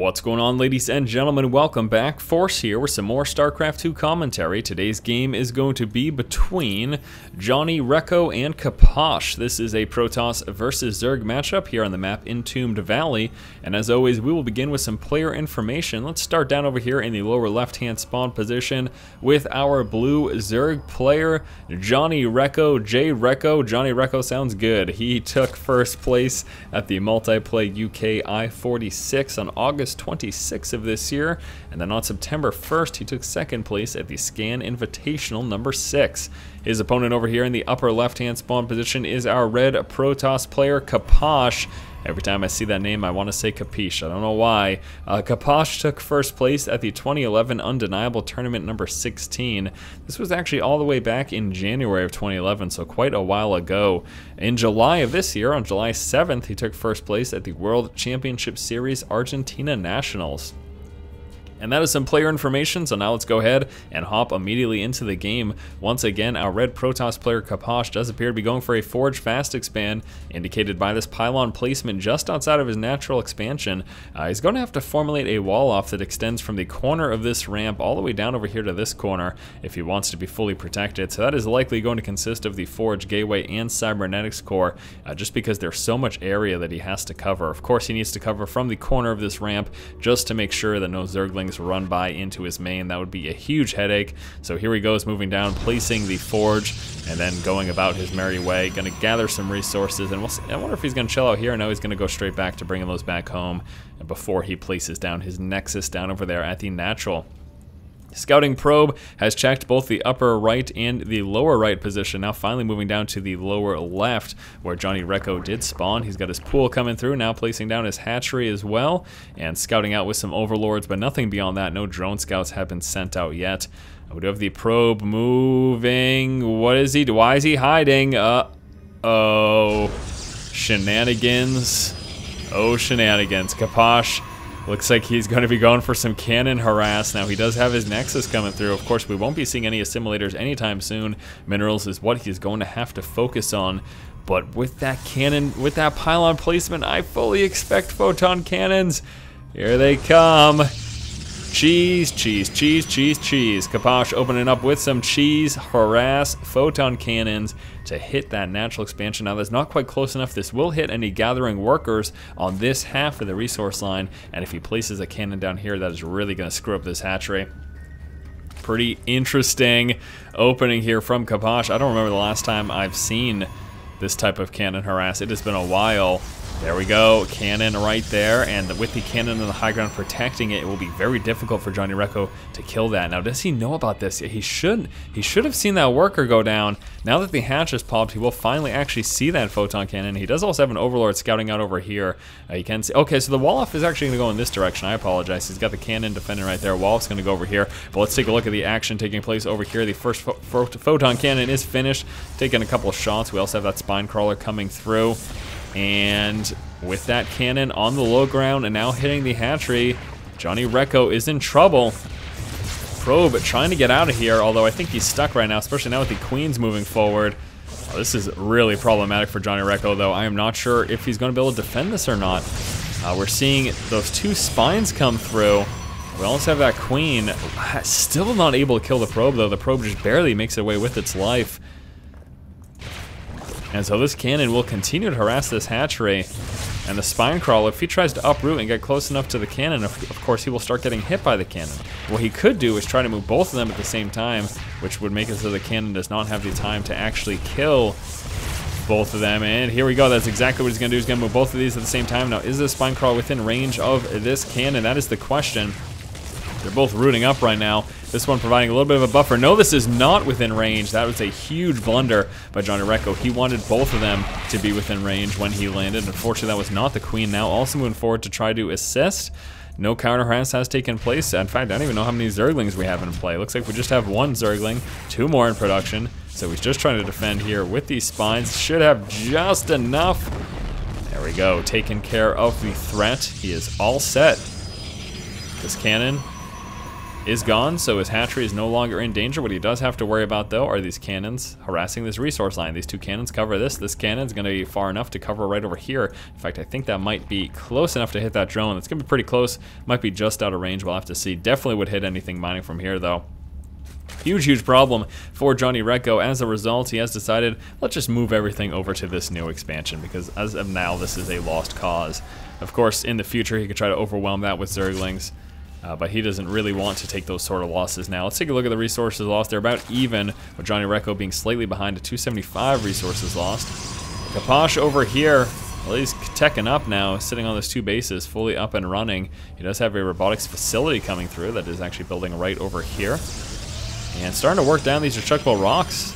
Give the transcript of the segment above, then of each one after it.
What's going on, ladies and gentlemen? Welcome back. Force here with some more StarCraft 2 commentary. Today's game is going to be between JohnyRecco and Capoch. This is a Protoss versus Zerg matchup here on the map Entombed Valley. And as always, we will begin with some player information. Let's start down over here in the lower left-hand spawn position with our blue Zerg player, JohnyRecco. JRecco. JohnyRecco sounds good. He took first place at the Multiplay UK I-46 on August 26th of this year, and then on September 1st he took second place at the Scan Invitational number 6. His opponent over here in the upper left hand spawn position is our red Protoss player Capoch. Every time I see that name I want to say Capiche, I don't know why. Capoch took first place at the 2011 Undeniable Tournament number 16. This was actually all the way back in January of 2011, so quite a while ago. In July of this year, on July 7th, he took first place at the World Championship Series Argentina Nationals. And that is some player information, so now let's go ahead and hop immediately into the game. Once again, our red Protoss player Capoch does appear to be going for a Forge Fast Expand, indicated by this pylon placement just outside of his natural expansion. He's going to have to formulate a wall off that extends from the corner of this ramp all the way down over here to this corner if he wants to be fully protected. So that is likely going to consist of the Forge Gateway and Cybernetics Core, just because there's so much area that he has to cover. Of course, he needs to cover from the corner of this ramp just to make sure that no Zerglings run by into his main. That would be a huge headache. So here he goes, moving down, placing the Forge, and then going about his merry way. Going to gather some resources, and we'll see. I wonder if he's going to chill out here. No, he's going to go straight back to bringing those back home before he places down his Nexus down over there at the natural. Scouting probe has checked both the upper right and the lower right position. Now finally moving down to the lower left where JohnyRecco did spawn. He's got his pool coming through, now placing down his hatchery as well, and scouting out with some overlords, but nothing beyond that. No drone scouts have been sent out yet. We do have the probe moving. What is he? Why is he hiding? Oh, shenanigans. Oh, shenanigans. Capoch looks like he's going to be going for some cannon harass. Now he does have his Nexus coming through. Of course, we won't be seeing any assimilators anytime soon. Minerals is what he's going to have to focus on. But with that cannon, with that pylon placement, I fully expect photon cannons. Here they come. Cheese, cheese, cheese, cheese, cheese. Capoch opening up with some cheese, harass, photon cannons to hit that natural expansion. Now that's not quite close enough. This will hit any gathering workers on this half of the resource line, and if he places a cannon down here, that is really going to screw up this hatchery. Pretty interesting opening here from Capoch. I don't remember the last time I've seen this type of cannon harass. It has been a while. There we go, cannon right there, and with the cannon on the high ground protecting it, it will be very difficult for JohnyRecco to kill that. Now, does he know about this? He should have seen that worker go down. Now that the hatch has popped, he will finally actually see that photon cannon. He does also have an overlord scouting out over here. You can see, okay, so the wall-off is actually going to go in this direction. I apologize. He's got the cannon defending right there. Wall-off's going to go over here, but let's take a look at the action taking place over here. The first photon cannon is finished, taking a couple of shots. We also have that spine crawler coming through. And with that cannon on the low ground and now hitting the hatchery, JohnyRecco is in trouble. Probe trying to get out of here, although I think he's stuck right now, especially now with the queens moving forward. Oh, this is really problematic for JohnyRecco, though. I am not sure if he's going to be able to defend this or not. We're seeing those two spines come through. We also have that queen. Still not able to kill the probe, though. The probe just barely makes it away with its life. And so this cannon will continue to harass this hatchery. And the spine crawler, if he tries to uproot and get close enough to the cannon, of course he will start getting hit by the cannon. What he could do is try to move both of them at the same time, which would make it so the cannon does not have the time to actually kill both of them. And here we go, that's exactly what he's going to do. He's going to move both of these at the same time. Now, is the spine crawler within range of this cannon? That is the question. They're both rooting up right now. This one providing a little bit of a buffer. No, this is not within range. That was a huge blunder by JohnyRecco. He wanted both of them to be within range when he landed. Unfortunately, that was not the queen. Now also moving forward to try to assist. No counter harass has taken place. In fact, I don't even know how many Zerglings we have in play. Looks like we just have one Zergling, 2 more in production. So he's just trying to defend here with these spines. Should have just enough. There we go, taking care of the threat. He is all set. This cannon is gone, so his hatchery is no longer in danger. What he does have to worry about, though, are these cannons harassing this resource line. These two cannons cover this. This cannon's going to be far enough to cover right over here. In fact, I think that might be close enough to hit that drone. It's going to be pretty close. Might be just out of range. We'll have to see. Definitely would hit anything mining from here, though. Huge problem for JohnyRecco. As a result, he has decided, let's just move everything over to this new expansion, because as of now, this is a lost cause. Of course, in the future, he could try to overwhelm that with Zerglings. But he doesn't really want to take those sort of losses now. Let's take a look at the resources lost. They're about even, with JohnyRecco being slightly behind at 275 resources lost. Capoch over here, well, he's teching up now, sitting on those 2 bases, fully up and running. He does have a robotics facility coming through that is actually building right over here. And starting to work down these rechuckable rocks.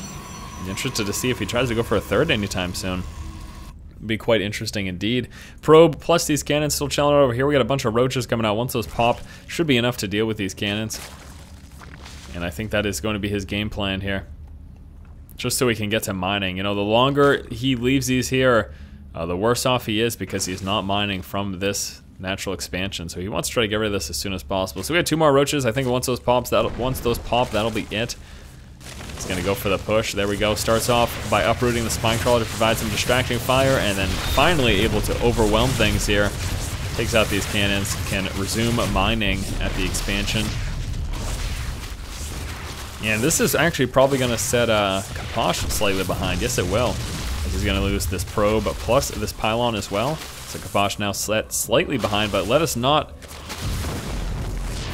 I'm interested to see if he tries to go for a third anytime soon. Be quite interesting indeed. Probe plus these cannons still chilling over here. We got a bunch of roaches coming out. Once those pop, should be enough to deal with these cannons. And I think that is going to be his game plan here. Just so he can get to mining. You know, the longer he leaves these here, the worse off he is, because he's not mining from this natural expansion. So he wants to try to get rid of this as soon as possible. So we have 2 more roaches. I think once those pop, that'll be it. He's going to go for the push. There we go. Starts off by uprooting the spine crawler to provide some distracting fire, and then finally able to overwhelm things here. Takes out these cannons, can resume mining at the expansion. And this is actually probably going to set Capoch slightly behind. Yes, it will. He's going to lose this probe plus this pylon as well. So Capoch now set slightly behind, but let us not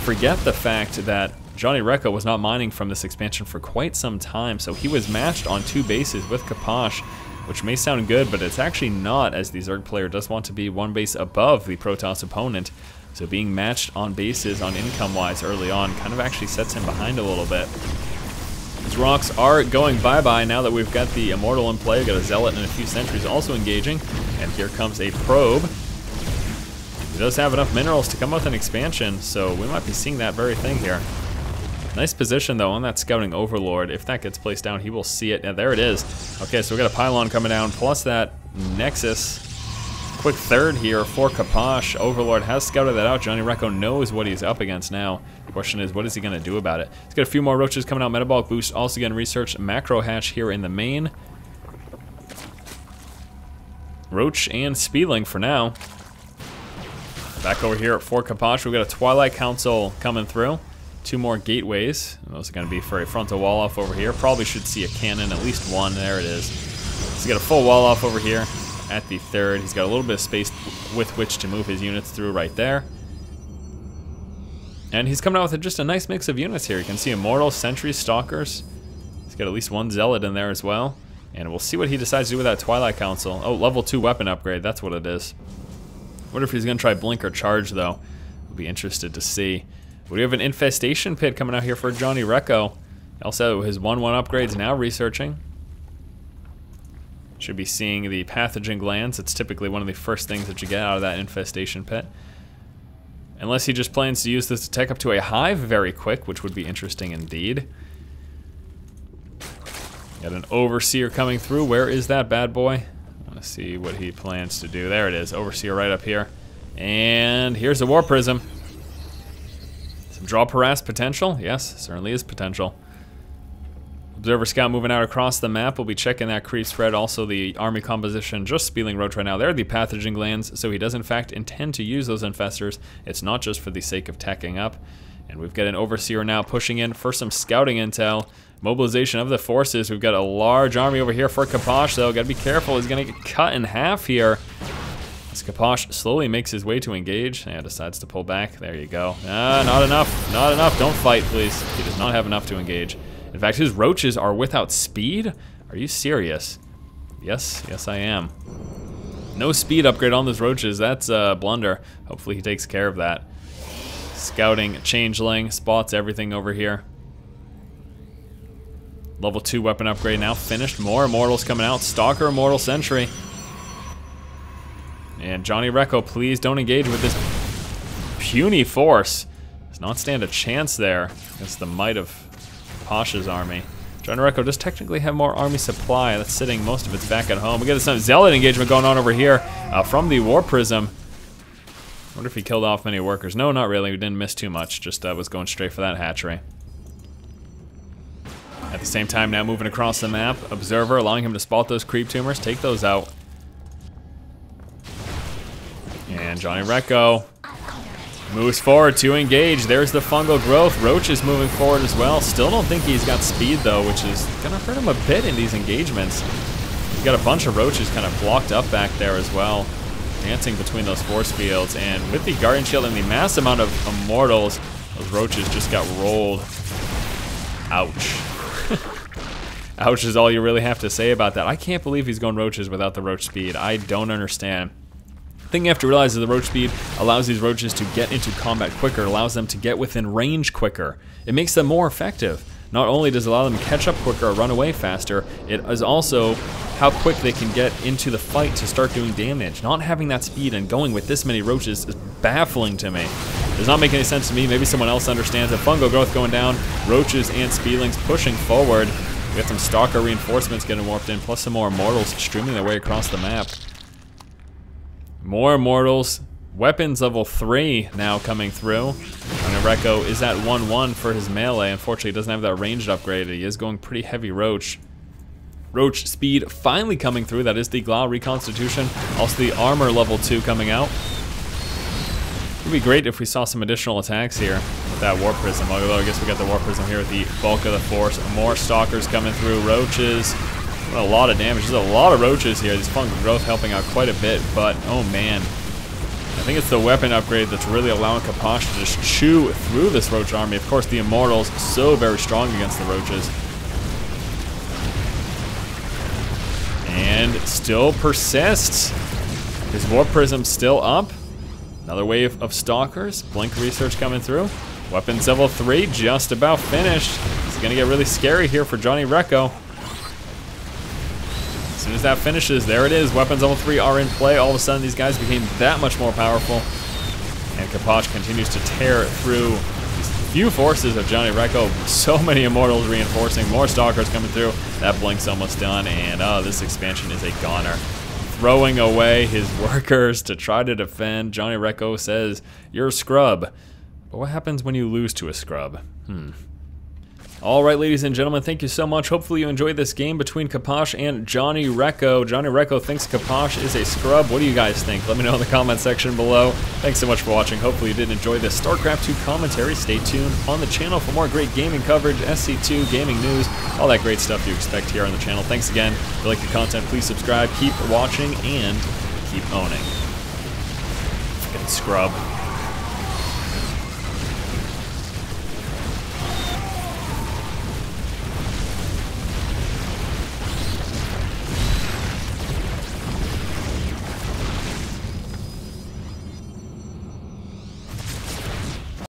forget the fact that JohnyRecco was not mining from this expansion for quite some time, so he was matched on 2 bases with Capoch, which may sound good, but it's actually not, as the Zerg player does want to be 1 base above the Protoss opponent. So being matched on bases on income-wise early on kind of actually sets him behind a little bit. These rocks are going bye-bye now that we've got the Immortal in play. We've got a Zealot and a few Sentries also engaging, and here comes a Probe. He does have enough minerals to come up with an expansion, so we might be seeing that very thing here. Nice position, though, on that Scouting Overlord. If that gets placed down, he will see it. And there it is. Okay, so we got a pylon coming down, plus that Nexus. Quick third here for Capoch. Overlord has scouted that out. JohnyRecco knows what he's up against now. The question is, what is he going to do about it? He's got a few more roaches coming out. Metabolic boost. Also getting researched. Macro hatch here in the main. Roach and Speedling for now. Back over here for Capoch, we've got a Twilight Council coming through. 2 more gateways. Those are going to be for a frontal wall off over here. Probably should see a cannon, at least 1. There it is. He's got a full wall off over here at the 3rd. He's got a little bit of space with which to move his units through right there. And he's coming out with just a nice mix of units here. You can see Immortal, Sentries, Stalkers. He's got at least 1 Zealot in there as well. And we'll see what he decides to do with that Twilight Council. Oh, level 2 weapon upgrade. That's what it is. Wonder if he's going to try Blink or Charge, though. We'll be interested to see. We have an Infestation Pit coming out here for JohnyRecco. Also, his 1-1 upgrades now researching. Should be seeing the Pathogen Glands. It's typically one of the first things that you get out of that Infestation Pit. Unless he just plans to use this to tech up to a hive very quick, which would be interesting indeed. Got an Overseer coming through. Where is that bad boy? I want to see what he plans to do. There it is. Overseer right up here. And here's a War Prism. Draw harass potential? Yes, certainly is potential. Observer Scout moving out across the map. We'll be checking that creep spread. Also the army composition. Just Speedling Roach right now. They're the Pathogen Glands, so he does in fact intend to use those infestors. It's not just for the sake of teching up. And we've got an Overseer now pushing in for some scouting intel. Mobilization of the forces. We've got a large army over here for Capoch, though. Gotta be careful. He's gonna get cut in half here. As Capoch slowly makes his way to engage and decides to pull back. There you go. Not enough. Not enough. Don't fight, please. He does not have enough to engage. In fact, his roaches are without speed? Are you serious? Yes, yes I am. No speed upgrade on those roaches. That's a blunder. Hopefully he takes care of that. Scouting Changeling spots everything over here. Level 2 weapon upgrade now finished. More Immortals coming out. Stalker, Immortal, Sentry. And JohnyRecco, please don't engage with this puny force. Does not stand a chance there against the might of Capoch's army. JohnyRecco does technically have more army supply. That's sitting most of it's back at home. We got some Zealot engagement going on over here from the War Prism. Wonder if he killed off many workers. No, not really. We didn't miss too much. Just was going straight for that hatchery. At the same time, now moving across the map. Observer, allowing him to spot those creep tumors. Take those out. And JohnyRecco moves forward to engage. There's the fungal growth. Roach is moving forward as well. Still don't think he's got speed though, which is gonna hurt him a bit in these engagements. He's got a bunch of roaches kind of blocked up back there as well, dancing between those force fields. And with the Guardian Shield and the mass amount of immortals, those roaches just got rolled. Ouch. Ouch is all you really have to say about that. I can't believe he's going roaches without the roach speed. I don't understand. The thing you have to realize is the roach speed allows these roaches to get into combat quicker, allows them to get within range quicker. It makes them more effective. Not only does it allow them to catch up quicker or run away faster, it is also how quick they can get into the fight to start doing damage. Not having that speed and going with this many roaches is baffling to me. Does not make any sense to me. Maybe someone else understands it. Fungal growth going down, roaches and speedlings pushing forward. We got some stalker reinforcements getting warped in, plus some more immortals streaming their way across the map. More immortals. Weapons level 3 now coming through. JohnyRecco is at 1-1 for his melee. Unfortunately, he doesn't have that ranged upgrade. He is going pretty heavy roach. Roach speed finally coming through. That is the Glau reconstitution. Also the armor level 2 coming out. It would be great if we saw some additional attacks here with that Warp Prism. Although I guess we got the Warp Prism here with the bulk of the force. More stalkers coming through. Roaches. A lot of damage. There's a lot of roaches here. These fungal growth helping out quite a bit, but oh man. I think it's the weapon upgrade that's really allowing Capoch to just chew through this roach army. Of course, the immortals so very strong against the roaches. And still persists. His Warp Prism still up. Another wave of stalkers. Blink research coming through. Weapons level 3 just about finished. It's gonna get really scary here for JohnyRecco. As soon as that finishes, there it is. Weapons level 3 are in play. All of a sudden, these guys became that much more powerful. And Capoch continues to tear through these few forces of JohnyRecco. So many immortals reinforcing, more stalkers coming through. That blink's almost done, and this expansion is a goner. Throwing away his workers to try to defend. JohnyRecco says, "You're a scrub." But what happens when you lose to a scrub? Alright, ladies and gentlemen, thank you so much. Hopefully you enjoyed this game between Capoch and JohnyRecco. JohnyRecco thinks Capoch is a scrub. What do you guys think? Let me know in the comment section below. Thanks so much for watching. Hopefully you did enjoy this StarCraft 2 commentary. Stay tuned on the channel for more great gaming coverage, SC2, gaming news, all that great stuff you expect here on the channel. Thanks again. If you like the content, please subscribe, keep watching, and keep owning. Fucking scrub.